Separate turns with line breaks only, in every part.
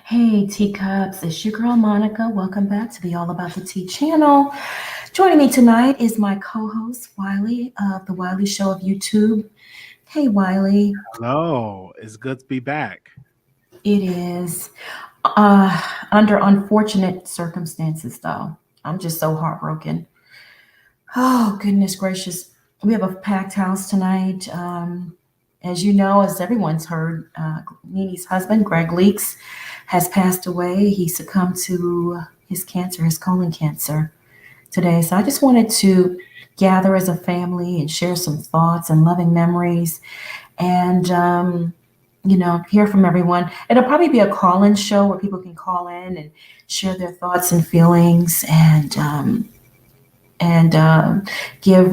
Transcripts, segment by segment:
Hey, teacups, it's your girl Monica. Welcome back to the All About the Tea channel. Joining me tonight is my co host, Wiley of The Wiley Show of YouTube. Hey, Wiley.
Hello, it's good to be back.
It is under unfortunate circumstances, though. I'm just so heartbroken. Oh, goodness gracious. We have a packed house tonight. As you know, as everyone's heard, NeNe's husband, Gregg Leaks, has passed away. He succumbed to his cancer, his colon cancer, today. So I just wanted to gather as a family and share some thoughts and loving memories and, hear from everyone. It'll probably be a call in show where people can call in and share their thoughts and feelings and give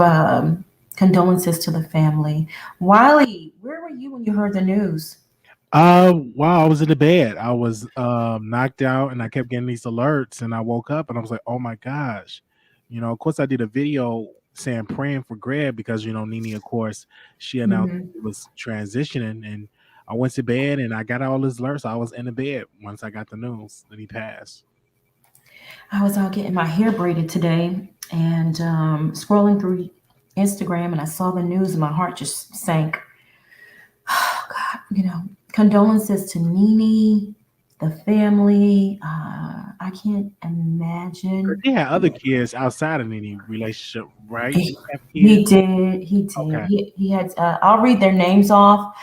condolences to the family. Wiley, where were you when you heard the news?
Wow, I was in the bed. I was knocked out and I kept getting these alerts and I woke up and I was like, oh my gosh. Of course I did a video saying praying for Greg because Nene, of course, she announced
Mhm.
she was transitioning and I went to bed and I got all these alerts. I was in the bed once I got the news that he passed.
I was out getting my hair braided today and scrolling through Instagram, and I saw the news and my heart just sank. Oh, God, condolences to Nene, the family. I can't imagine.
He had other kids outside of any relationship, right? Did
He,
he have
he
kids?
did. He did.
Okay.
He had. I'll read their names off.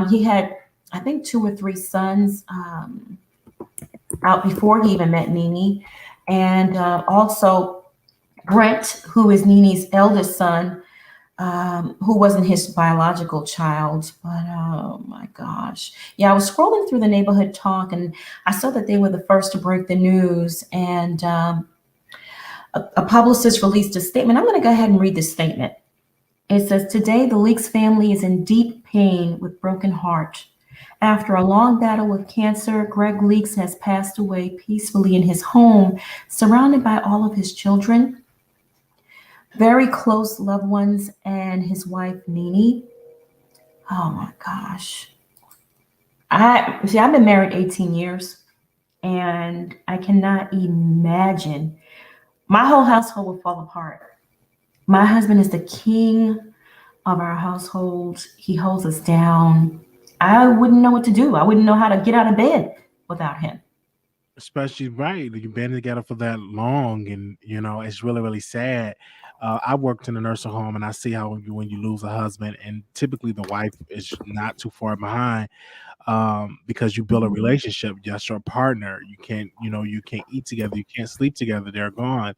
He had, I think, two or three sons out before he even met Nene, and also Brent, who is Nene's eldest son, who wasn't his biological child. But oh my gosh. Yeah, I was scrolling through the neighborhood talk and I saw that they were the first to break the news. And a publicist released a statement. I'm going to go ahead and read this statement. It says, today, the Leaks family is in deep pain with broken heart. After a long battle with cancer, Gregg Leaks has passed away peacefully in his home, surrounded by all of his children, very close loved ones, and his wife, Nene. Oh my gosh. I've been married 18 years and I cannot imagine my whole household would fall apart. My husband is the king of our household. He holds us down. I wouldn't know what to do. I wouldn't know how to get out of bed without him.
Especially right, you've been together for that long, and it's really really sad. I worked in a nursing home, and I see how when you lose a husband, and typically the wife is not too far behind, because you build a
Mhm.
relationship. That's your partner. You can't eat together, you can't sleep together. They're gone,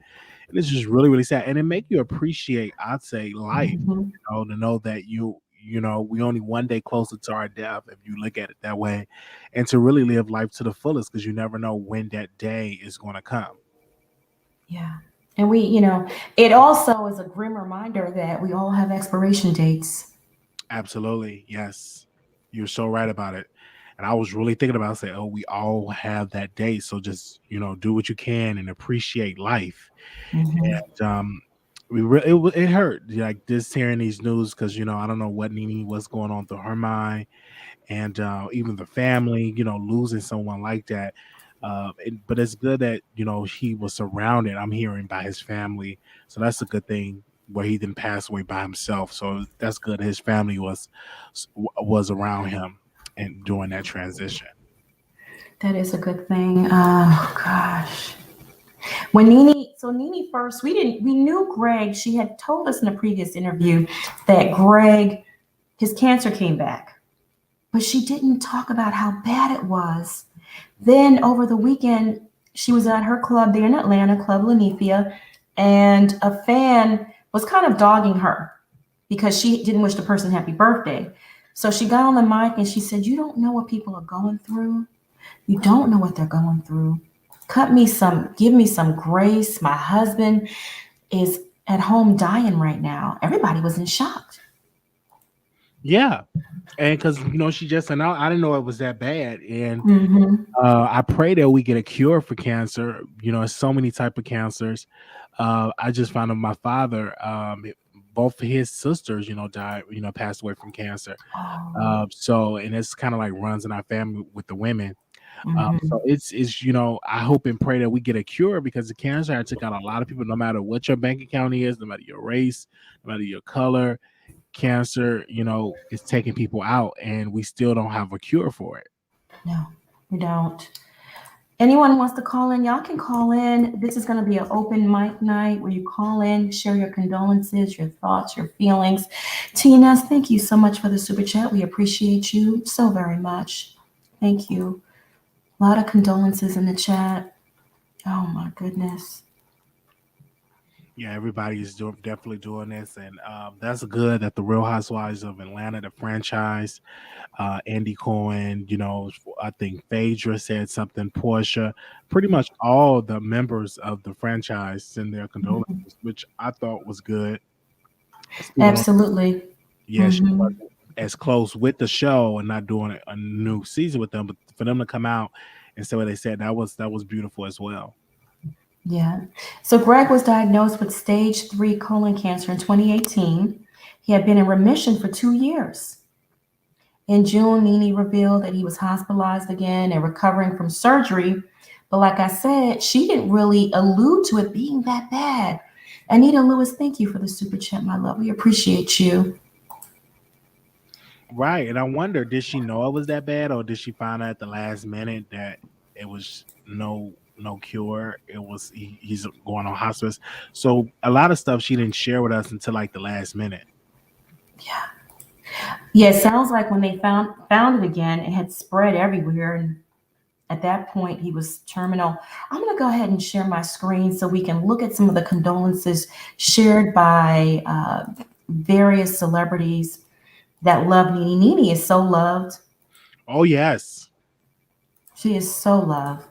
and it's just really really sad. And it make you appreciate, I'd say, life.
Mhm.
To know that we only one day closer to our death if you look at it that way, and to really live life to the fullest because you never know when that day is going to come.
Yeah. And it also is a grim reminder that we all have expiration dates.
Absolutely, yes, you're so right about it. And I was really thinking about saying, oh, we all have that day, so just do what you can and appreciate life.
Mhm.
And it hurt like this hearing these news because I don't know what Nene was going on through her mind, and even the family, losing someone like that. But it's good that he was surrounded. I'm hearing by his family, so that's a good thing. Where he didn't pass away by himself, so that's good. His family was around him and during that transition.
That is a good thing. Oh gosh. When Nene first, we knew Gregg. She had told us in a previous interview that Gregg, his cancer came back, but she didn't talk about how bad it was. Then over the weekend, she was at her club there in Atlanta, Club Lanithia, and a fan was kind of dogging her because she didn't wish the person happy birthday. So she got on the mic and she said, "You don't know what people are going through. You don't know what they're going through. Give me some grace. My husband is at home dying right now." Everybody was in shock.
Yeah, and because she just and I didn't know it was that bad, and
Mm-hmm.
I pray that we get a cure for cancer. So many type of cancers. I just found out my father, both of his sisters, died, passed away from cancer.
Oh,
So, and it's kind of like runs in our family with the women. So
Mhm.
it's I hope and pray that we get a cure because the cancer had took out a lot of people, no matter what your bank account is, no matter your race, no matter your color. Cancer, is taking people out, and we still don't have a cure for it.
No, we don't. Anyone wants to call in, y'all can call in. This is going to be an open mic night where you call in, share your condolences, your thoughts, your feelings. Tina, thank you so much for the super chat. We appreciate you so very much. Thank you. A lot of condolences in the chat. Oh my goodness.
Yeah, everybody's definitely doing this, and that's good that the Real Housewives of Atlanta, the franchise, Andy Cohen, I think Phaedra said something, Portia, pretty much all the members of the franchise send their
Mhm.
condolences, which I thought was good. Speaking on,
Absolutely.
yeah, she
Hmm.
wasn't as close with the show and not doing a new season with them, but for them to come out and say what they said, that was beautiful as well.
Yeah. So Greg was diagnosed with stage 3 colon cancer in 2018. He had been in remission for 2 years. In June, NeNe revealed that he was hospitalized again and recovering from surgery. But like I said, she didn't really allude to it being that bad. Anita Lewis, thank you for the super chat, my love. We appreciate you.
Right, and I wonder, did she know it was that bad, or did she find out at the last minute that it was no cure? It was he's going on hospice. So a lot of stuff she didn't share with us until like the last minute.
Yeah. Yeah, it sounds like when they found it again, it had spread everywhere. And at that point, he was terminal. I'm going to go ahead and share my screen so we can look at some of the condolences shared by various celebrities that love NeNe. NeNe is so loved.
Oh yes,
She is so loved.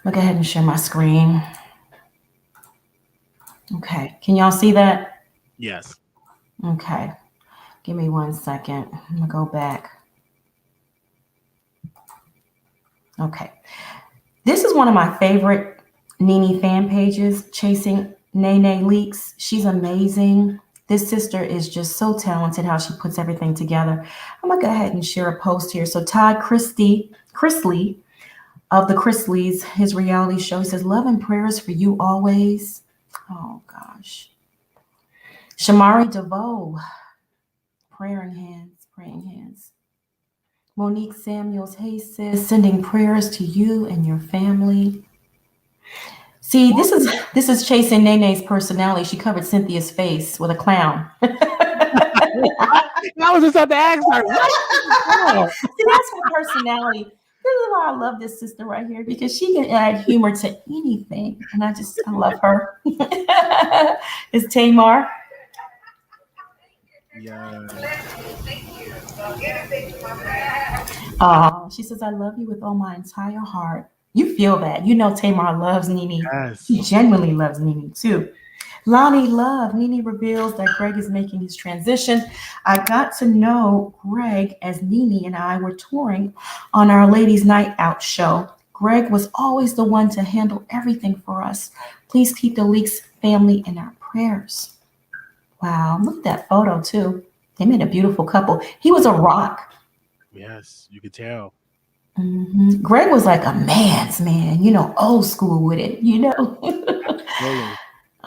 I'll go ahead and share my screen. Okay. Can y'all see that?
yes.
Okay. Give me 1 second. I'm going to go back. Okay. This is one of my favorite NeNe fan pages, Chasing Nene Leaks. She's amazing. This sister is just so talented how she puts everything together. I'm going to go ahead and share a post here. So Todd Chrisley of the Chrisleys, his reality show, he says, love and prayers for you always. Oh, gosh. Shamari DeVoe, praying hands. Monique Samuels, hey sis, sending prayers to you and your family. See, this is chasing Nene's personality. She covered Cynthia's face with a clown. See,
I was just about to ask her. What?
that's her personality. This is why I love this sister right here because she can add humor to anything, and I love her. It's Tamar.
Yes,
She says, I love you with all my entire heart. You feel that. You know Tamar loves NeNe. She
yes.
genuinely loves NeNe too. Lonnie Love, NeNe reveals that Greg is making his transition. I got to know Greg as NeNe and I were touring on our Ladies Night Out show. Greg was always the one to handle everything for us. Please keep the Leaks family in our prayers. Wow, look at that photo too. They made a beautiful couple. He was a rock.
Yes, you could tell.
Greg was like a man's man, old school with it.
Absolutely.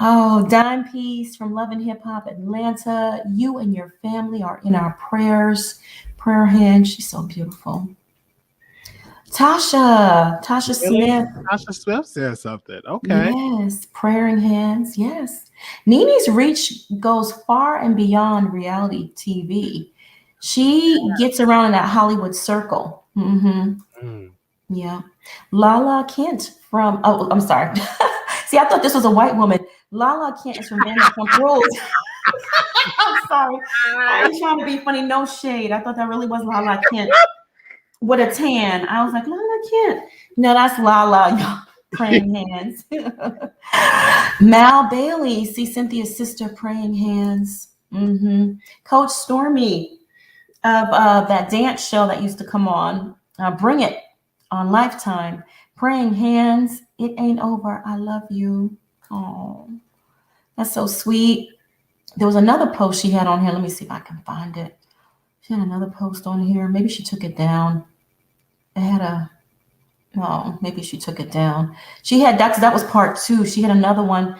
Oh, Dime Piece from Love and Hip Hop Atlanta. You and your family are in our prayers. Prayer hand. She's so beautiful. Tasha
Really?
Smith.
Tasha Swift said something. Okay.
Yes, praying hands. Yes. NeNe's reach goes far and beyond reality TV. She gets around in that Hollywood circle.
Mm.
Yeah. Lala Kent I'm sorry. See, I thought this was a white woman. Lala Kent is from Vanderpump Rules. I'm sorry. I ain't trying to be funny. No shade. I thought that really was Lala Kent with a tan. I was like, Lala Kent. No, that's Lala. Y'all. Praying hands. Mal Bailey. See Cynthia's sister praying hands. Coach Stormy of that dance show that used to come on. Bring It on Lifetime. Praying hands. It ain't over. I love you. Oh, that's so sweet. There was another post she had on here. Let me see if I can find it. She had another post on here. Maybe she took it down. It had a Oh, maybe she took it down. She had that was part two. She had another one,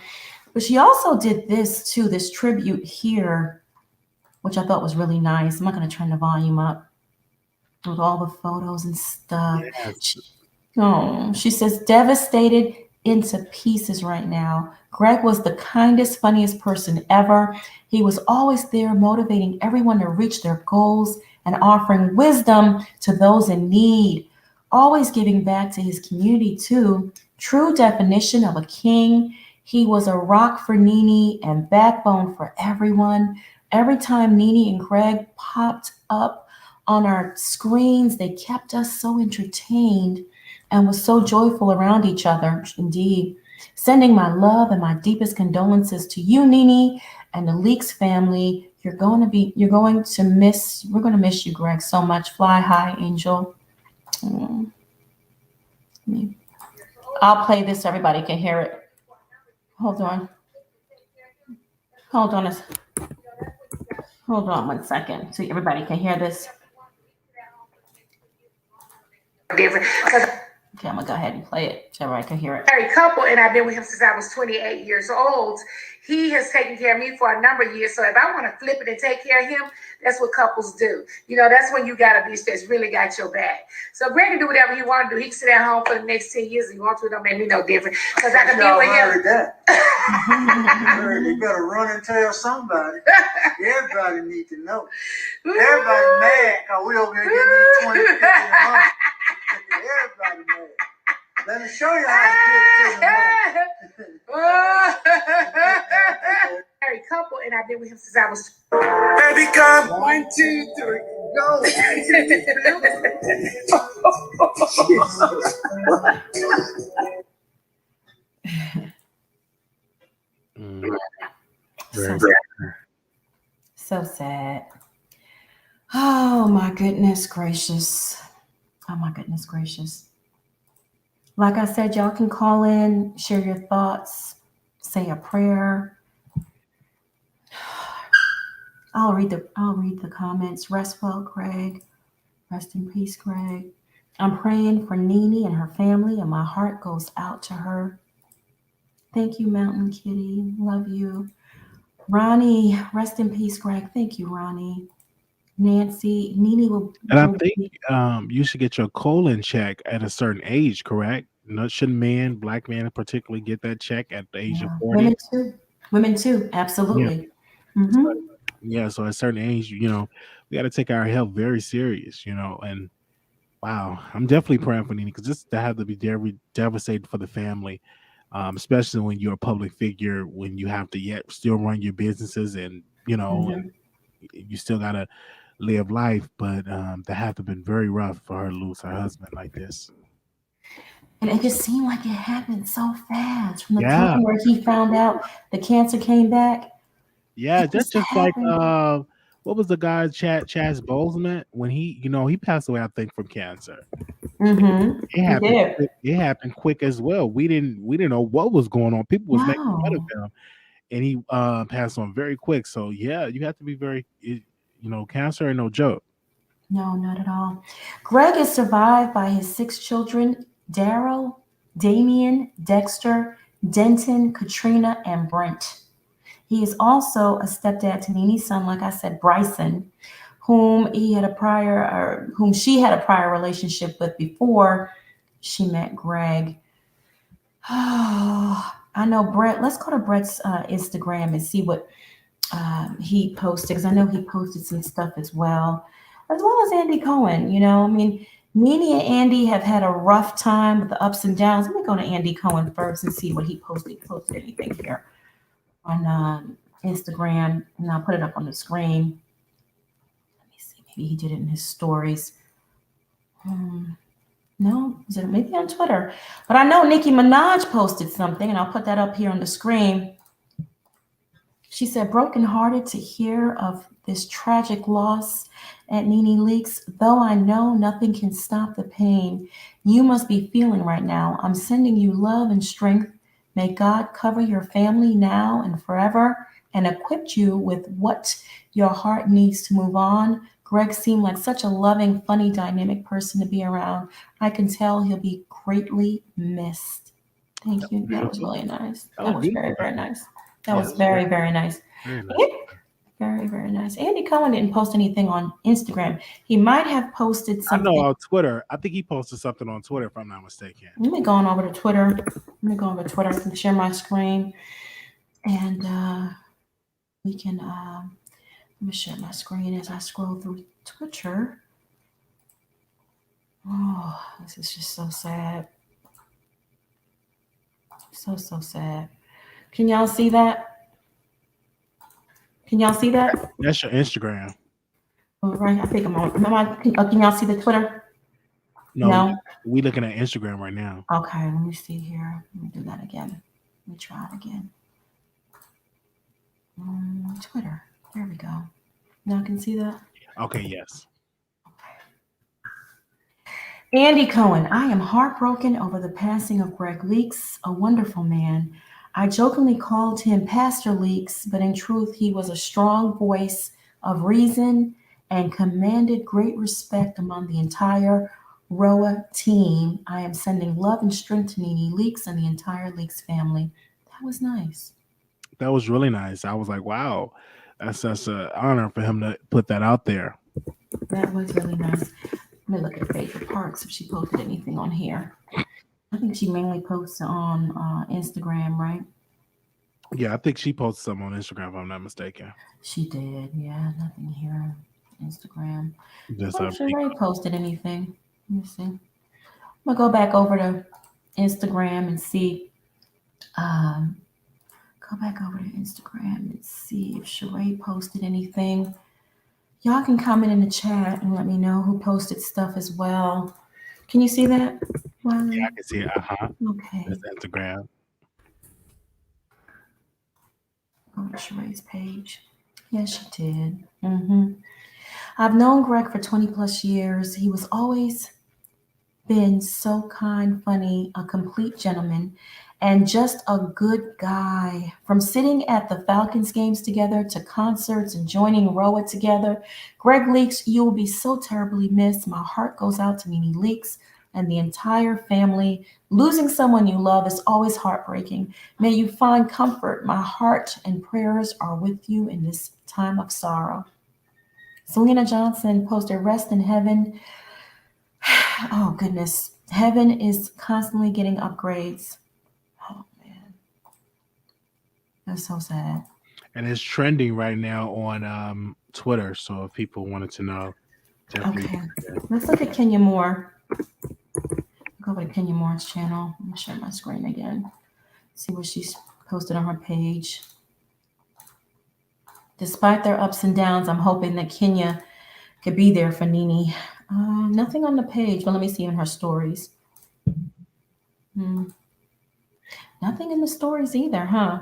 but she also did this too, this tribute here, which I thought was really nice. I'm not going to turn the volume up with all the photos and stuff.
Yes.
She, oh, she says, devastated into pieces right now. Gregg was the kindest, funniest person ever. He was always there motivating everyone to reach their goals and offering wisdom to those in need. Always giving back to his community, too. True definition of a king. He was a rock for NeNe and backbone for everyone. Every time NeNe and Gregg popped up on our screens, they kept us so entertained and was so joyful around each other. Indeed. Sending my love and my deepest condolences to you, NeNe, and the Leaks family. We're going to miss you, Gregg, so much. Fly high, angel. Mm, I'll play this so everybody can hear it. Hold on. Hold on. Hold on 1 second so everybody can hear this. Different. Okay, I'm gonna go ahead and play it so everybody can hear it. Married couple, and I've been with him since I was 28 years old. He has taken care of me for a number of years. So if I want to flip it and take care of him, that's what couples do. That's when you got a bitch that's really got your back. So Gregg can do whatever he want to do. He can sit at home for the next 10 years if he wants to. It don't make me no different. Because I can be with him.
That. You better run and tell somebody. Everybody needs to know. Everybody mad because we over here giving you 20, 50 a month. Everybody mad. Let me show you how to get to the money.
Married couple, and I've been with him since I was.
Baby, come 1, 2, 3, go.
So sad. So sad. Oh my goodness gracious. Oh my goodness gracious. Like I said, y'all can call in, share your thoughts, say a prayer. I'll read the comments. Rest well, Gregg. Rest in peace, Gregg. I'm praying for NeNe and her family, and my heart goes out to her. Thank you, Mountain Kitty. Love you. Ronnie, rest in peace, Gregg. Thank you, Ronnie. Nancy, NeNe will.
And I think you should get your colon check at a certain age, correct? Shouldn't men, black men particularly, get that check at the age of 40?
Women too. Women too. Absolutely.
Yeah.
Mm-hmm.
Yeah. So at a certain age, we got to take our health very serious, and wow, I'm definitely praying for NeNe because this that had to be devastating for the family, especially when you're a public figure, when you have to yet still run your businesses and, and you still got to live life. But that had to have been very rough for her to lose her husband like this.
And it just seemed like it happened so fast from the time where he found out the cancer came back.
Yeah, that's just like what was the guy Chaz Boseman when he passed away, I think, from cancer.
Mm-hmm.
It happened quick as well. We didn't know what was going on. People was making fun of him, and he passed on very quick. So yeah, you have to be very, cancer ain't no joke.
No, not at all. Gregg is survived by his 6 children: Daryl, Damien, Dexter, Denton, Katrina, and Brent. He is also a stepdad to NeNe's son, like I said, Bryson, whom she had a prior relationship with before she met Gregg. Oh, I know Brett. Let's go to Brett's Instagram and see what he posted, because I know he posted some stuff as well as Andy Cohen. NeNe and Andy have had a rough time with the ups and downs. Let me go to Andy Cohen first and see what he posted. He posted anything here on Instagram, and I'll put it up on the screen. Let me see. Maybe he did it in his stories. No, is it maybe on Twitter? But I know Nicki Minaj posted something, and I'll put that up here on the screen. She said, brokenhearted to hear of this tragic loss at NeNe Leakes. Though I know nothing can stop the pain you must be feeling right now, I'm sending you love and strength. May God cover your family now and forever and equip you with what your heart needs to move on. Gregg seemed like such a loving, funny, dynamic person to be around. I can tell he'll be greatly missed. Thank you. That was
Beautiful.
really nice.
That
That
was
was very,
beautiful.
very nice. That
Yeah,
was very, very nice.
very nice.
And very, very nice. Andy Cohen didn't post anything on Instagram. He might have posted
I
something.
know on Twitter. I think he posted something on Twitter, if I'm not mistaken.
Let me go on over to Twitter. I can share my screen. And we can, let me share my screen as I scroll through Twitter. Oh, this is just so sad. So sad. Can y'all see that? Can y'all see that?
That's your Instagram.
All right, I think I'm on. Can y'all see the Twitter? No.
We looking at Instagram right now.
Okay, let me see here. Let me do that again. Let me try it again. Twitter. There we go. Now I can see that.
Okay, yes.
Andy Cohen, I am heartbroken over the passing of Gregg Leaks, a wonderful man. I jokingly called him Pastor Leaks, but in truth, he was a strong voice of reason and commanded great respect among the entire ROA team. I am sending love and strength to NeNe Leaks and the entire Leaks family. That was nice.
That was really nice. I was like, wow, that's an honor for him to put that out there.
That was really nice. Let me look at Favorite Parks if she posted anything on here. I think she mainly posts on Instagram, right?
Yeah, I think she posted something on Instagram, if I'm not mistaken.
She did. Yeah, nothing here. Instagram.
Just
I'm sure Ray posted anything. Let me see. I'm gonna go back over to Instagram and see. Go back over to Instagram and see if Sheree posted anything. Y'all can comment in the chat and let me know who posted stuff as well. Can you see that? Wiley?
Yeah, I can see it.
Okay.
That's Instagram.
Go to Sheree's page. Yes, she did. I've known Gregg for 20 plus years. He was always been so kind, funny, a complete gentleman, and just a good guy. From sitting at the Falcons games together to concerts and joining ROA together, Gregg Leaks, you will be so terribly missed. My heart goes out to NeNe Leaks and the entire family. Losing someone you love is always heartbreaking. May you find comfort. My heart and prayers are with you in this time of sorrow. Selena Johnson posted rest in heaven. Oh, goodness. Heaven is constantly getting upgrades. Oh, man. That's so sad.
And it's trending right now on Twitter. So if people wanted to know, definitely.
Okay. Let's look at Kenya Moore. Go over to Kenya Moore's channel. I'm going to share my screen again. See what she's posted on her page. Despite their ups and downs, I'm hoping that Kenya could be there for NeNe. Nothing on the page, but let me see in her stories. Nothing in the stories either, huh?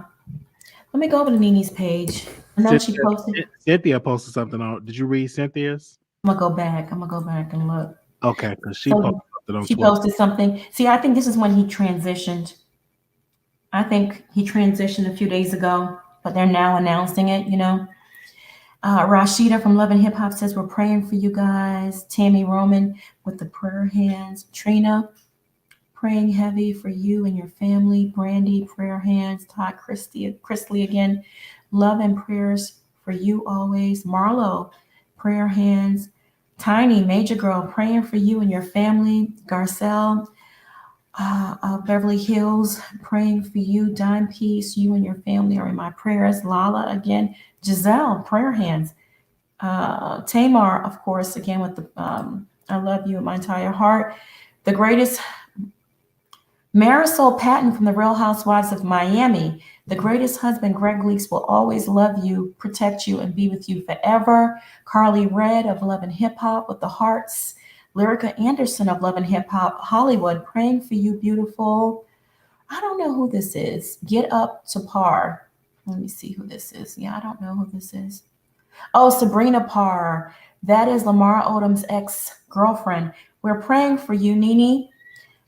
Let me go over to NeNe's page. I know she posted.
Cynthia posted something on. Did you read Cynthia's?
I'm gonna go back and look.
Okay, because she posted something on Twitter.
She posted something. See, I think this is when he transitioned. I think he transitioned a few days ago, but they're now announcing it, you know. Rashida from Love and Hip Hop says, we're praying for you guys. Tammy Roman with the prayer hands. Trina, praying heavy for you and your family. Brandy, prayer hands. Todd Chrisley again. Love and prayers for you always. Marlo, prayer hands. Tiny, Major Girl, praying for you and your family. Garcelle, Beverly Hills, praying for you. Dime Piece, you and your family are in my prayers. Lala again. Giselle, prayer hands. Tamar, of course, again with the I love you with my entire heart. The greatest, Marisol Patton from the Real Housewives of Miami. The greatest husband, Gregg Leaks, will always love you, protect you, and be with you forever. Carly Red of Love and Hip Hop with the hearts. Lyrica Anderson of Love and Hip Hop Hollywood, praying for you, beautiful. I don't know who this is. Get Up to Par. Let me see who this is. Yeah, I don't know who this is. Oh, Sabrina Parr. That is Lamar Odom's ex-girlfriend. We're praying for you, NeNe.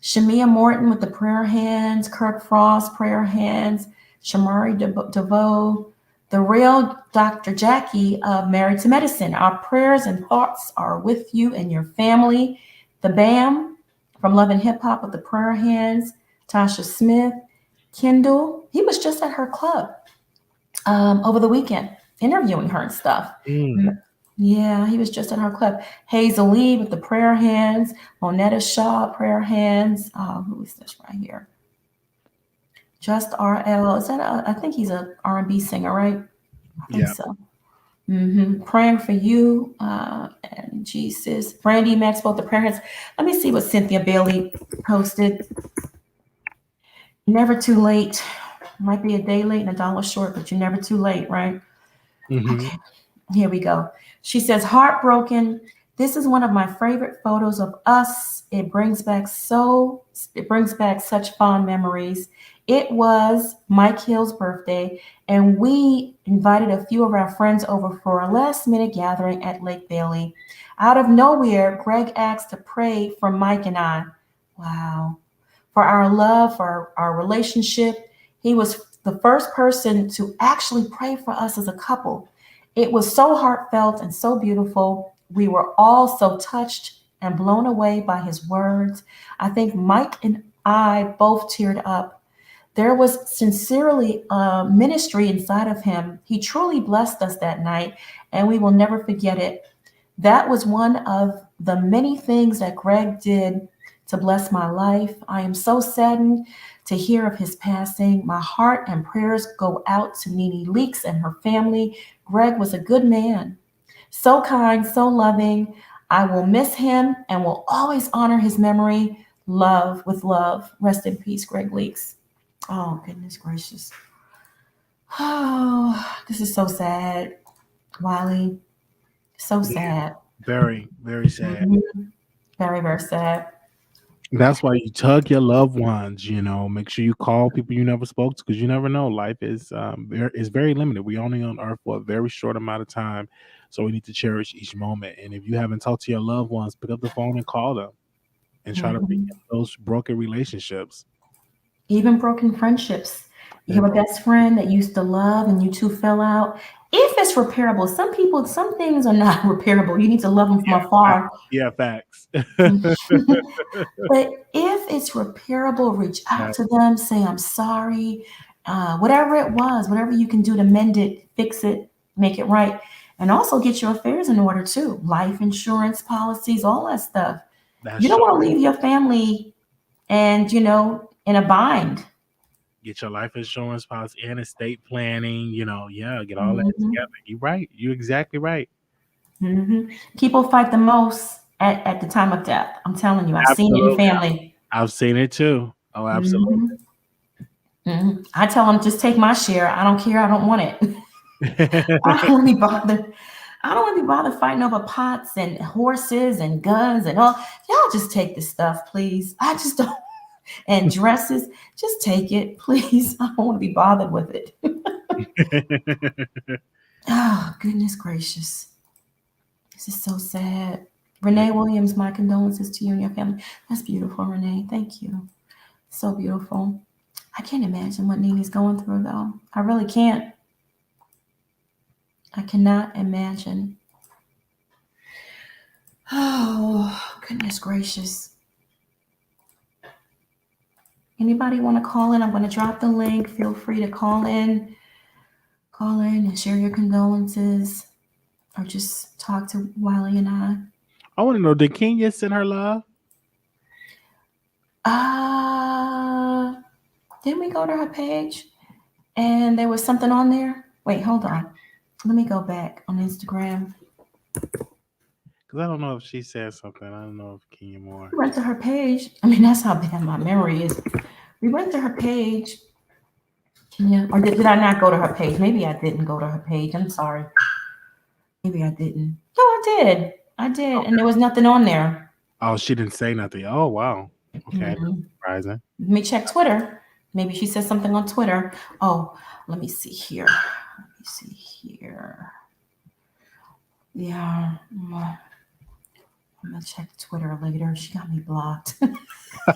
Shamia Morton with the prayer hands. Kirk Frost, prayer hands. Shamari DeVoe, The real Dr. Jackie of Married to Medicine. Our prayers and thoughts are with you and your family. The BAM from Love and Hip Hop with the prayer hands. Tasha Smith. Kendall. He was just at her club over the weekend interviewing her and stuff. Yeah, he was just at her club. Hazel Lee with the prayer hands. Monetta Shaw, prayer hands. Who is this right here? Just RL. Is that I think he's a R&B singer, right? I think so. Praying for you and Jesus. Brandy Maxwell, the prayer hands. Let me see what Cynthia Bailey posted. Never too late. Might be a day late and a dollar short, but you're never too late, right? Okay. Here we go. She says, heartbroken. This is one of my favorite photos of us. It brings back such fond memories. It was Mike Hill's birthday, and we invited a few of our friends over for a last-minute gathering at Lake Bailey. Out of nowhere, Gregg asked to pray for Mike and I. Wow. For our love, for our relationship. He was the first person to actually pray for us as a couple. It was so heartfelt and so beautiful. We were all so touched and blown away by his words. I think Mike and I both teared up. There was sincerely a ministry inside of him. He truly blessed us that night, and we will never forget it. That was one of the many things that Gregg did to bless my life. I am so saddened to hear of his passing. My heart and prayers go out to NeNe Leakes and her family. Gregg was a good man, so kind, so loving. I will miss him and will always honor his memory. Love with love. Rest in peace, Gregg Leakes. Oh, goodness gracious. Oh, this is so sad, Wiley. So sad.
Very, very sad.
Very, very sad.
That's why you tug your loved ones, make sure you call people you never spoke to, because you never know. Life is very limited. We're only on earth for a very short amount of time. So we need to cherish each moment. And if you haven't talked to your loved ones, pick up the phone and call them and try to pick up those broken relationships.
Even broken friendships. You have a best friend that used to love and you two fell out. If it's repairable, some things are not repairable. You need to love them from afar.
Yeah, facts.
But if it's repairable, reach out to them, say, I'm sorry, whatever it was, whatever you can do to mend it, fix it, make it right. And also get your affairs in order too. Life insurance policies, all that stuff. You don't want to leave your family and, in a bind.
Get your life insurance policy and estate planning, get all that together. You're right. You're exactly right.
People fight the most at the time of death. I'm telling you, I've seen it in family.
I've seen it too. Oh, absolutely.
I tell them, just take my share. I don't care. I don't want it. I don't want to be bothered. I don't want to be bothered fighting over pots and horses and guns and all. Y'all just take this stuff, please. I just don't. And dresses, just take it, please. I don't want to be bothered with it. Oh, goodness gracious. This is so sad. Renee Williams, my condolences to you and your family. That's beautiful, Renee. Thank you. So beautiful. I can't imagine what NeNe's going through, though. I really can't. I cannot imagine. Oh, goodness gracious. Anybody want to call in? I'm going to drop the link. Feel free to call in and share your condolences or just talk to Wiley and I.
I want to know, did Kenya send her love?
Didn't we go to her page and there was something on there? Wait, hold on. Let me go back on Instagram.
Because I don't know if she said something. I don't know if Kenya Moore.
We went to her page. I mean, that's how bad my memory is. We went to her page. Or did I not go to her page? Maybe I didn't go to her page. I'm sorry. Maybe I didn't. No, I did. Okay. And there was nothing on there.
Oh, she didn't say nothing. Oh, wow. Okay. Surprising.
Let me check Twitter. Maybe she said something on Twitter. Oh, let me see here. Yeah. I'm going to check Twitter later. She got me blocked. She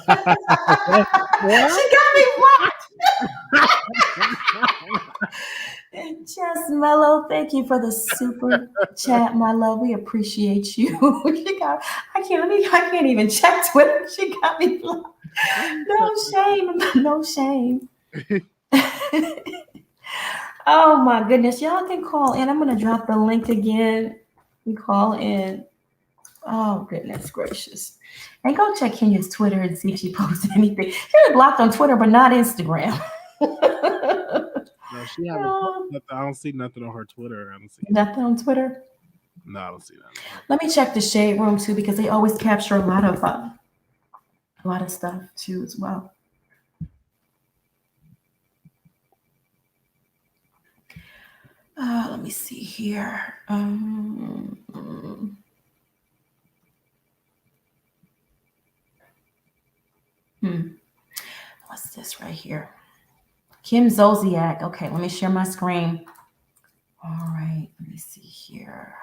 got me blocked. Just Mello. Thank you for the super chat, my love. We appreciate you. I can't even check Twitter. She got me blocked. No shame. No shame. Oh my goodness. Y'all can call in. I'm gonna drop the link again. You call in. Oh goodness gracious. And go check Kenya's Twitter and see if she posts anything. She's blocked on Twitter, but not Instagram.
No, she haven't.
No,
I don't see nothing on her Twitter. I don't see.
nothing on Twitter.
No, I don't see that.
Let me check the shade room too because they always capture a lot of stuff too as well. Let me see here. What's this right here? Kim Zolciak. Okay, let me share my screen. All right, let me see here.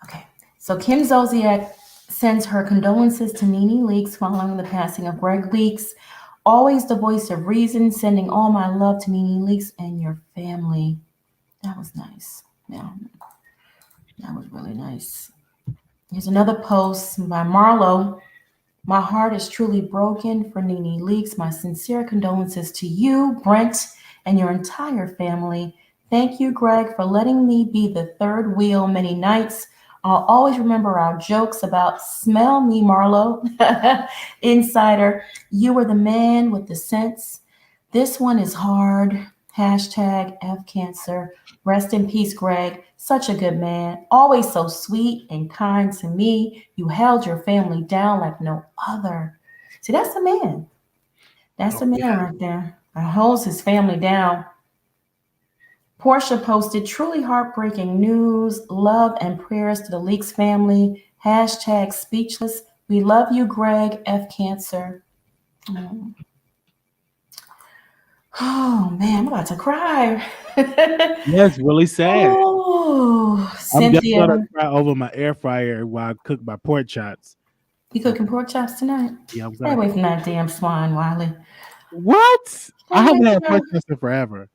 Okay, so Kim Zolciak sends her condolences to NeNe Leakes following the passing of Gregg Leakes. Always the voice of reason, sending all my love to NeNe Leakes and your family. That was nice. Yeah, that was really nice. Here's another post by Marlo. My heart is truly broken for NeNe Leakes. My sincere condolences to you, Brent, and your entire family. Thank you, Gregg, for letting me be the third wheel many nights. I'll always remember our jokes about smell me, Marlo. Insider, you were the man with the sense. This one is hard. Hashtag F cancer. Rest in peace, Gregg. Such a good man. Always so sweet and kind to me. You held your family down like no other. See, that's a man. That's a man right there. That holds his family down. Portia posted truly heartbreaking news, love and prayers to the Leakes family. Hashtag speechless. We love you, Gregg. F cancer. Oh man, I'm about to cry.
Yeah, it's really sad.
Oh,
I'm just
Cynthia.
gonna cry over my air fryer while I cook my pork chops.
You cooking pork chops tonight?
Yeah, I'm
Stay
gonna.
away from that damn swine, Wiley.
What?
Stay
I
away
haven't
from
had
that.
pork chops in forever.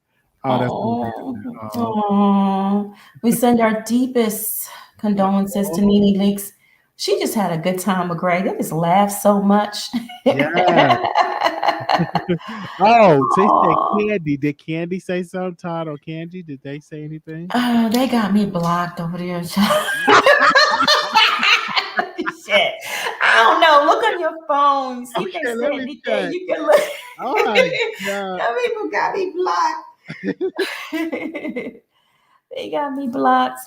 Oh, that's so
Oh,
bad. Oh,
oh. We send our deepest condolences to
oh,
NeNe Leakes. She just had a good time with Gregg. They just laughed so much.
yeah. Oh, they said
Aw.
Candy. Did Candy say something? Todd or Candy? Did they say anything?
They got me blocked over there. Shit. I don't know. Look on your phone. See if they
Okay,
said
let me
anything.
check.
You can look.
Oh my God.
Some people got me blocked. They got me blocked.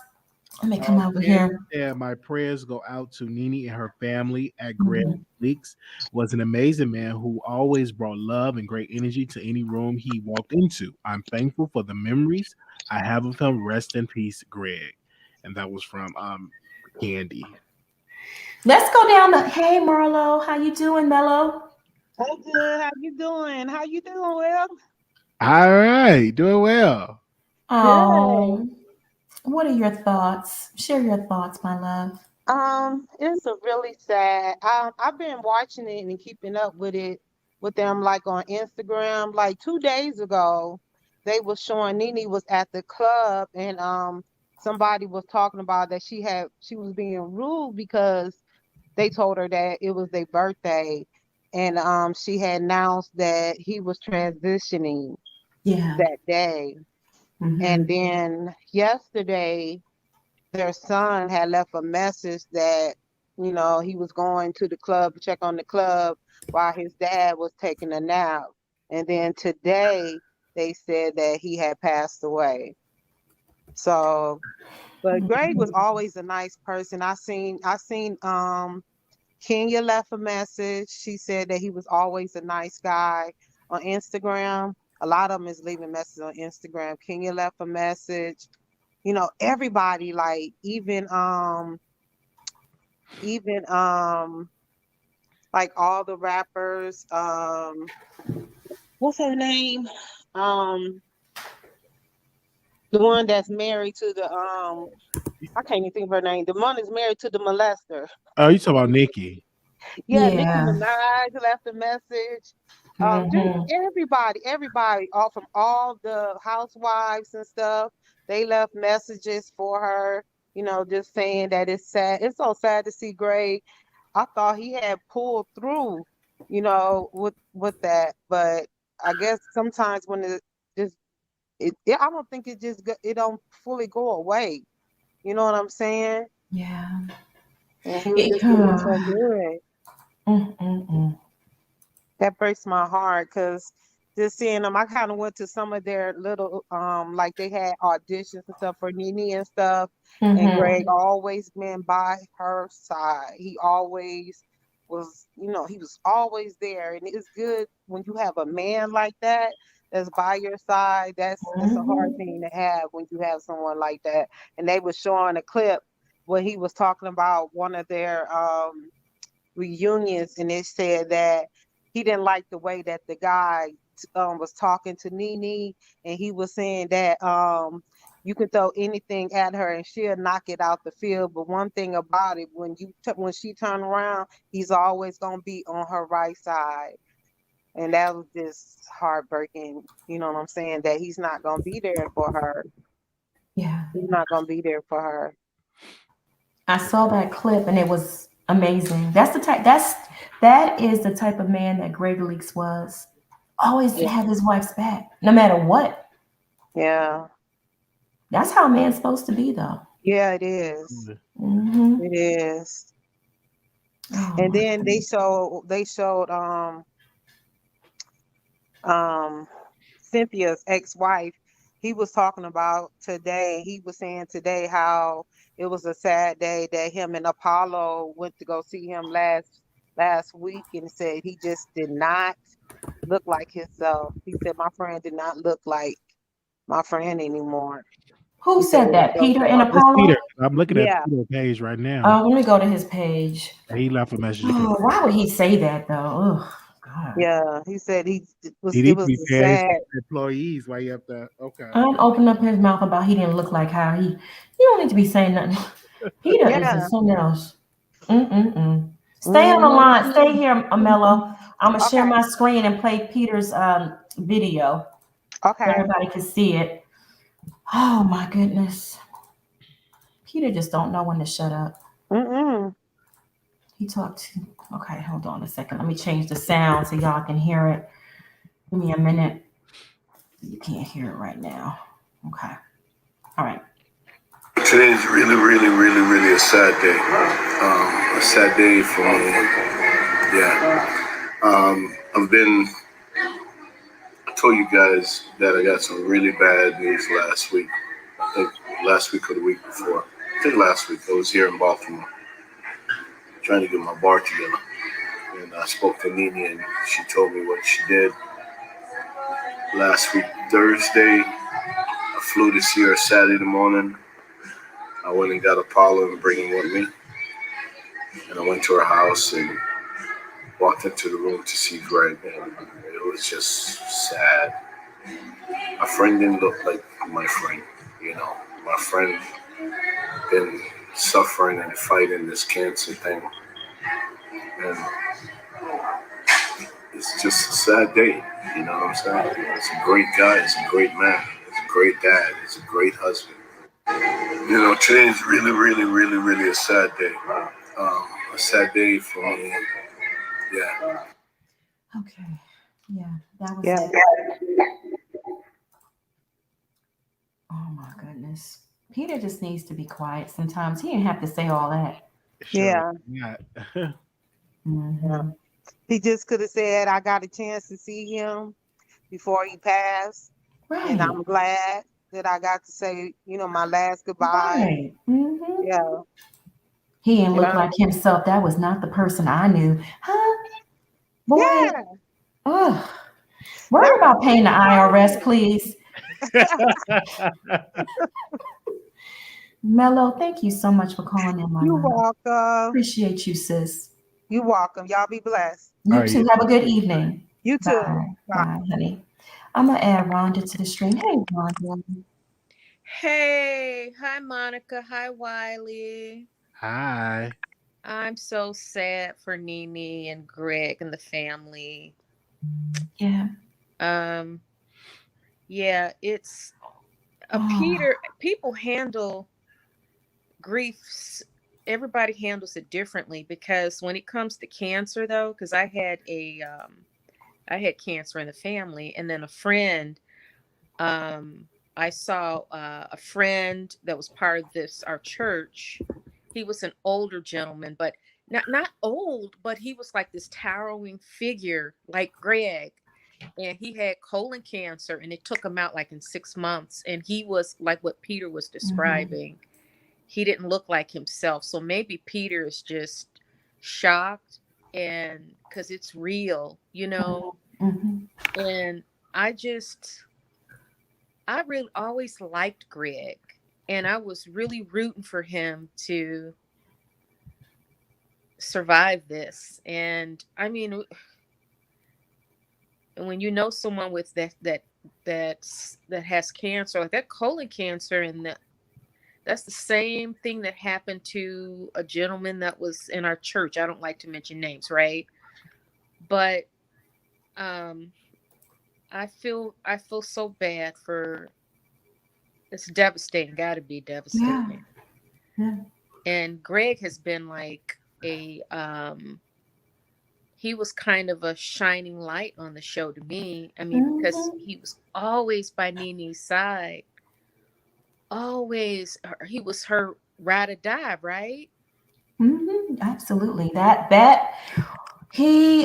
Let me come over
Candy
here.
said, my prayers go out to NeNe and her family at Gregg
Mhm.
Leakes. Was an amazing man who always brought love and great energy to any room he walked into. I'm thankful for the memories I have of him. Rest in peace, Gregg. And that was from Candy.
Let's go down the. Hey, Marlo, how you doing, Mello?
Hey, good. How you doing? How you doing? Well,
All right, doing well.
good.
Oh, what are your thoughts? Share your thoughts, my love.
It's a really sad. I've been watching it and keeping up with it with them like on Instagram. Like 2 days ago, they was showing NeNe was at the club and somebody was talking about that she was being rude because they told her that it was their birthday and she had announced that he was transitioning
Yeah.
that day. And
Mm-hmm.
then yesterday, their son had left a message that, he was going to the club to check on the club while his dad was taking a nap. And then today, they said that he had passed away. So, but Greg was always a nice person. I seen Kenya left a message. She said that he was always a nice guy on Instagram. A lot of them is leaving messages on Instagram. Kenya left a message. Everybody, like even like all the rappers, what's her name? Um the one that's married to the I can't even think of her name. The one is married to the molester.
Oh, you talking about Nikki?
Yeah, Nicki
Yeah.
Minaj left a message. Just
Hmm.
everybody, all from all the housewives and stuff, they left messages for her, just saying that it's sad. It's so sad to see Gregg. I thought he had pulled through, with that, but I guess sometimes when I don't think it don't fully go away. You know what I'm saying?
Yeah.
And he was
It,
just doing so good.
mm, mm, mm.
That breaks my heart because just seeing them, I kind of went to some of their little, like they had auditions and stuff for NeNe and stuff. And Gregg
Mhm.
always been by her side. He always was, he was always there. And it's good when you have a man like that that's by your side. That's a hard
Mhm.
thing to have when you have someone like that. And they were showing a clip where he was talking about one of their reunions, and it said that he didn't like the way that the guy was talking to NeNe, and he was saying that you can throw anything at her and she'll knock it out the field. But one thing about it, when she turned around, he's always gonna be on her right side. And that was just heartbreaking. You know what I'm saying? That he's not gonna be there for her.
Yeah.
He's not gonna be there for her.
I saw that clip and it was amazing. That is the type of man that Gregg Leaks was. Always
Yeah.
have his wife's back, no matter what.
Yeah.
That's how a man's supposed to be, though.
Yeah, it is.
Hmm.
It is.
Oh
And
my
then they
goodness.
showed um Cynthia's ex-wife. He was talking about today. He was saying today how it was a sad day that him and Apollo went to go see him last week, and said he just did not look like himself. He said my friend did not look like my friend anymore.
Who
He said
said
it was
that?
so
Peter and
sad.
That's Peter.
Apollo?
I'm looking at
Yeah,
Peter's page right now.
Oh, let me go to his page.
He left a message again.
Oh, why would he say that though? Oh God.
yeah. He said
He
it
needs to
was
be
a
fair. He
sad.
said employees. Why you have to? Okay.
I didn't open up his mouth about he didn't look like how he. You don't need to be saying nothing. Peter is
Yeah.
just something else. Mm-mm-mm. Stay on the
Hmm.
line. Stay here, Amello. I'm gonna share
Okay.
my screen and play Peter's video so
Okay.
everybody can see it. Oh my goodness. Peter just don't know when to shut up.
Mm-mm.
He talked to. Okay, hold on a second. Let me change the sound so y'all can hear it. Give me a minute. You can't hear it right now. Okay. All right.
Today is really, really, really, really a sad day. A sad day for me. Yeah. I told you guys that I got some really bad news last week. I think last week or the week before. I think last week. I was here in Baltimore trying to get my bar together. And I spoke to NeNe and she told me what she did. Last week, Thursday, I flew to see her Saturday morning. I went and got Apollo and bring him with me. And I went to her house and walked into the room to see Gregg. And it was just sad. My friend didn't look like my friend, you know. My friend been suffering and fighting this cancer thing. And it's just a sad day, you know what I'm saying? He's a great guy, he's a great man, he's a great dad, he's a great husband. You know, today is really, really, really, really a sad day. A sad day for me. Yeah.
Okay. Yeah, that was
Yeah.
it. Oh my goodness. Peter just needs to be quiet sometimes. He didn't have to say all that.
Sure.
Yeah.
Yeah.
Yeah.
Hmm.
He just could have said, I got a chance to see him before he passed. And
Right.
I'm glad that I got to say, my last goodbye.
Right. Hmm.
Yeah.
He didn't look
Yeah.
like himself. That was not the person I knew. Huh? Boy.
Yeah.
Ugh.
That
Worry
was
about paying the
really
IRS,
hard.
please. Mello, thank you so much for calling in my
You
life.
welcome.
Appreciate you, sis.
You welcome. Y'all be blessed.
All
You
right. Yeah.
too. Have a good evening.
You too.
Bye.
Bye.
Bye, honey. I'm gonna add Rhonda to the stream. Hey, Rhonda.
Hey, hi Monica, hi Wiley.
Hi.
I'm so sad for NeNe and Greg and the family.
Yeah.
Yeah, it's a
Oh.
people handle griefs. Everybody handles it differently, because when it comes to cancer, though, because I had cancer in the family, and then a friend, I saw a friend that was part of our church. He was an older gentleman, but not old, but he was like this towering figure, like Greg. And he had colon cancer, and it took him out like in 6 months. And he was like what Peter was
Mhm.
describing. He didn't look like himself. So maybe Peter is just shocked, and because it's real,
Mhm.
And I just, I really always liked Greg, and I was really rooting for him to survive this. And I mean, when you know someone with that has cancer, like that colon cancer, and that's the same thing that happened to a gentleman that was in our church. I don't like to mention names, right? But um, I feel so bad for. It's devastating. Got to be
Yeah.
devastating.
Yeah.
And Greg has been like he was kind of a shining light on the show to me. I mean, because
Mhm.
he was always by NeNe's side. Always, he was her ride or die, right?
Mhm. Absolutely. That he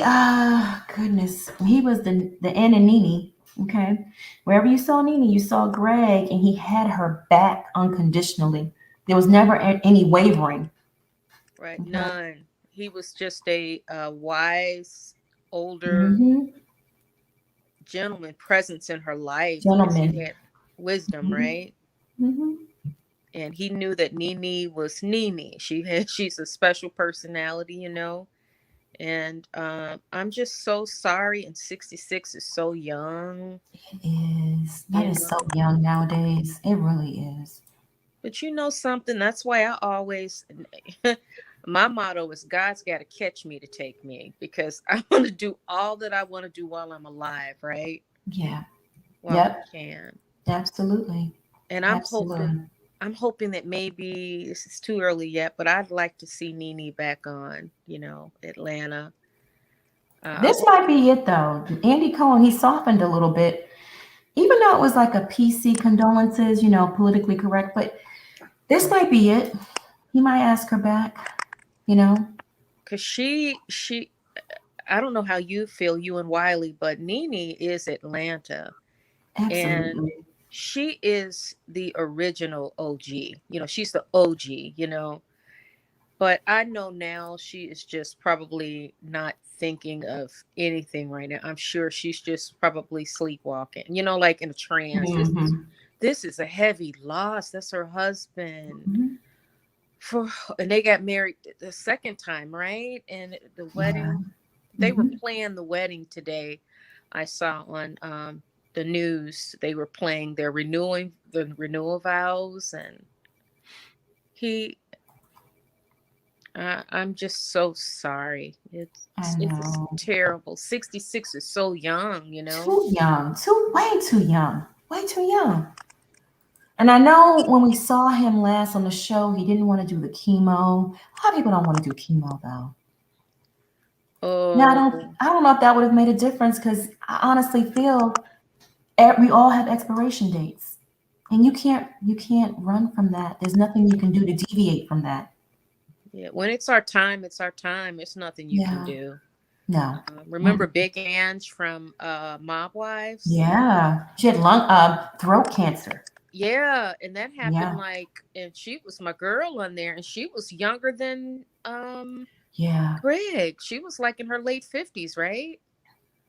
goodness, he was the Anna Nene. Okay. Wherever you saw Nene, you saw Greg, and he had her back unconditionally. There was never any wavering.
Right,
Okay.
none. He was just a wise, older
Mm-hmm.
gentleman presence in her life, because he
Gentlemen.
had wisdom,
Mm-hmm.
right?
Mm-hmm.
And he knew that Nene was Nene. She's a special personality. And I'm just so sorry. And 66 is so young,
It is. That
you
is so
know.
young nowadays. It really is.
But you know something? That's why I always, my motto is God's got to catch me to take me, because I want to do all that I want to do while I'm alive, right?
Yeah.
While I
Yep.
can.
Absolutely.
And
Absolutely.
I'm hoping that maybe this is too early yet, but I'd like to see Nene back on, Atlanta.
This
Um,
might be it though. Andy Cohen, he softened a little bit, even though it was like a PC condolences, politically correct, but this might be it. He might ask her back, you know?
Cause I don't know how you feel, you and Wiley, but Nene is Atlanta, and
Absolutely.
she is the original OG. She's the OG. But I know now she is just probably not thinking of anything right now. I'm sure she's just probably sleepwalking, like in a trance.
Hmm.
This is a heavy loss. That's her husband.
Hmm.
For and they got married the second time, right? And the
Yeah.
wedding, they were
Hmm.
playing the wedding today. I saw on the news they were playing their renewing the renewal vows, and he I'm just so sorry.
I
It's
know.
terrible. 66 is so young.
Too young. Way too young. Way too young. And I know when we saw him last on the show, he didn't want to do the chemo. A lot of people don't want to do chemo though. Now
Oh,
I don't know if that would have made a difference because I honestly feel we all have expiration dates. And you can't run from that. There's nothing you can do to deviate from that.
yeah. When it's our time, it's our time. It's nothing you can
Yeah.
do.
No.
Remember
Mm.
Big Ange from Mob Wives?
Yeah. She had throat cancer.
Yeah, and that happened
Yeah.
and she was my girl on there, and she was younger than
Yeah.
Greg. She was like in her late 50s, right?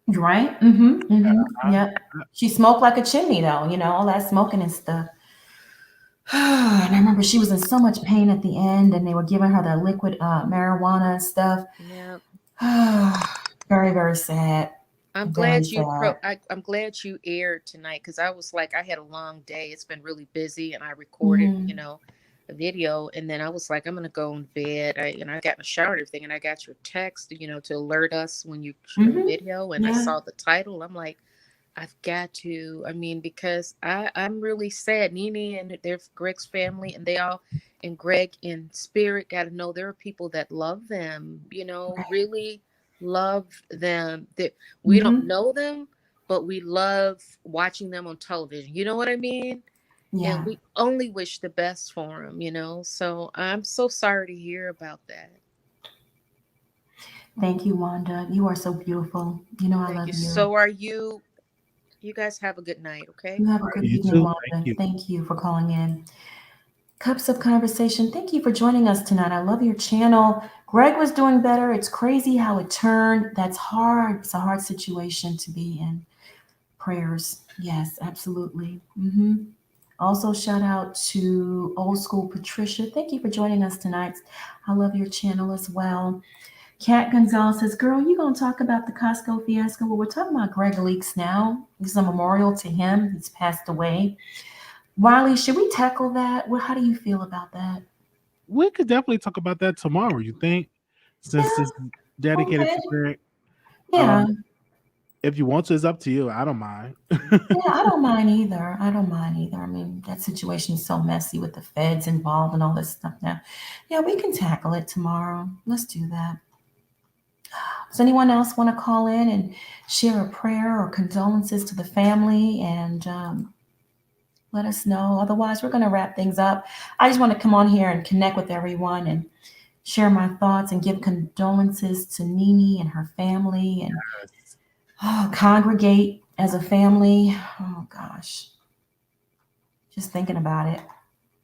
Right? Mm-hmm. Mm-hmm.
I,
Yep. She smoked like a chimney though, all that smoking and stuff. And I remember she was in so much pain at the end, and they were giving her the liquid marijuana and stuff.
Yeah.
Very, very sad.
I'm
Very
glad
sad.
I'm glad you aired tonight, because I was like, I had a long day. It's been really busy, and I recorded,
Hmm.
a video, and then I was like, I'm gonna go in bed. I got in the shower and everything, and I got your text, to alert us when you share the
Mm-hmm.
video, and I
Yeah.
saw the title. I'm like, I've got to. I mean, because I'm really sad. Nene and their Greg's family, and they all, and Gregg in spirit, got to know there are people that love them.
Right.
Really love them. That we don't
Mm-hmm.
know them, but we love watching them on television. You know what I mean? And
Yeah.
we only wish the best for them. So I'm so sorry to hear about that.
Thank you, Wanda. You are so beautiful. You know I
Thank you.
love you.
So are you. You guys have a good night, okay?
You have
All
a
right,
good
you
evening,
too. Thank
Wanda.
you.
Thank you for calling in. Cups of Conversation, thank you for joining us tonight. I love your channel. Gregg was doing better. It's crazy how it turned. That's hard. It's a hard situation to be in. Prayers. Yes, absolutely. Also, shout out to Old School Patricia. Thank you for joining us tonight. I love your channel as well. Kat Gonzalez says, girl, you going to talk about the Costco fiasco? Well, we're talking about Gregg Leaks now. This is a memorial to him. He's passed away. Wiley, should we tackle that? Well, how do you feel about that?
We could definitely talk about that tomorrow. You think, since
Yeah,
it's dedicated
okay.
to Greg?
Yeah,
If you want to, it's up to you. I don't mind.
yeah, I don't mind either. I don't mind either. I mean, that situation is so messy with the feds involved and all this stuff now. Yeah, we can tackle it tomorrow. Let's do that. Does anyone else want to call in and share a prayer or condolences to the family and let us know? Otherwise, we're going to wrap things up. I just want to come on here and connect with everyone and share my thoughts and give condolences to Nene and her family and congregate as a family. Oh gosh, just thinking about it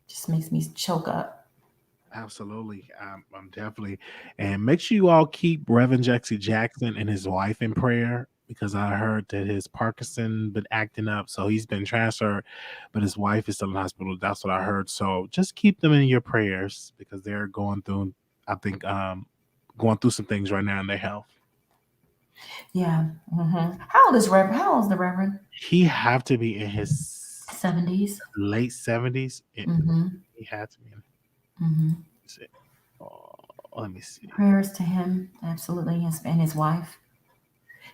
just makes me choke up.
Absolutely. I'm definitely. And make sure you all keep Reverend Jesse Jackson and his wife in prayer because I heard that his Parkinson been acting up. So he's been transferred, but his wife is still in the hospital. That's what I heard. So just keep them in your prayers because they're going through, I think, going through some things right now in their health.
Yeah. How old is Reverend? How old is the Reverend?
He have to be in his
70s.
late 70s.
Mm-hmm.
He had to be in.
Mm-hmm.
Oh, let me see.
Prayers to him, absolutely, and his wife.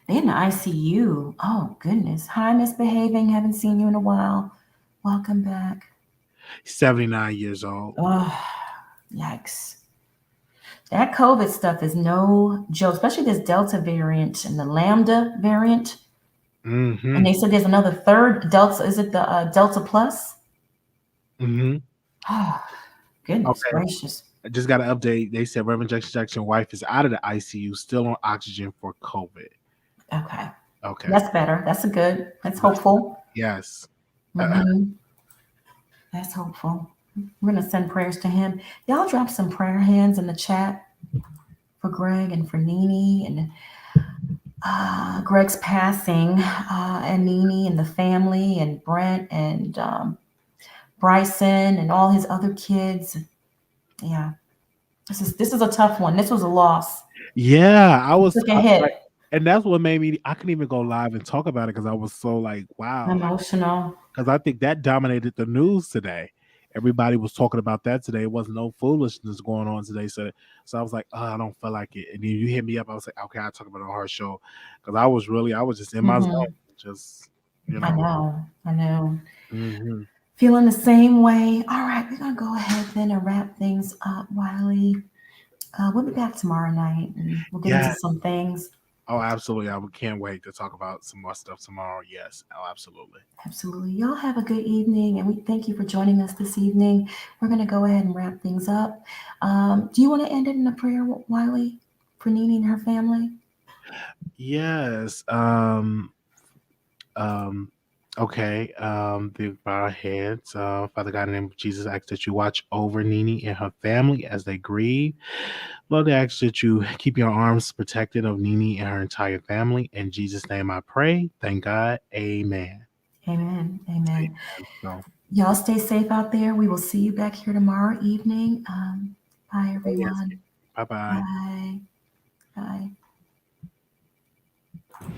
They're in the ICU. Oh goodness. Hi, misbehaving. Haven't seen you in a while. Welcome back.
79 years old.
Oh, yikes. That COVID stuff is no joke, especially this Delta variant and the Lambda variant.
Mm-hmm.
And they said there's another third Delta. Is it the Delta Plus?
Mm-hmm.
Oh, goodness
Okay.
gracious.
I just got an update. They said Reverend Jackson's wife is out of the ICU, still on oxygen for COVID.
Okay.
Okay.
That's better. That's a good. That's hopeful.
Yes.
Mhm. That's hopeful. We're going to send prayers to him. Y'all drop some prayer hands in the chat for Gregg and for Nene and Gregg's passing and Nene and the family and Brent and Bryson and all his other kids. Yeah. This is a tough one. This was a loss.
Yeah, I was
Took a hit.
and that's what made me I couldn't even go live and talk about it because I was so like, wow.
Emotional.
Because I think that dominated the news today. Everybody was talking about that today. It wasn't no foolishness going on today. So I was like, oh, I don't feel like it. And then you hit me up. I was like, okay, I'll talk about it on our show. Because I was just in my zone. Just,
I know.
Mm-hmm.
Feeling the same way. All right, we're gonna go ahead then and wrap things up, Wiley. We'll be back tomorrow night and we'll get into some things.
Oh, absolutely. I can't wait to talk about some more stuff tomorrow. Yes. Oh, absolutely.
Absolutely. Y'all have a good evening and we thank you for joining us this evening. We're gonna go ahead and wrap things up. Do you want to end it in a prayer, Wiley, for Nene and her family?
Yes. Okay. The bow our heads. Father God, in the name of Jesus, I ask that you watch over Nene and her family as they grieve. Lord, I ask that you keep your arms protected of Nene and her entire family. In Jesus' name I pray. Thank God. Amen.
Amen. Amen.
So,
Y'all stay safe out there. We will see you back here tomorrow evening. Bye, everyone.
bye-bye.
Bye. Bye.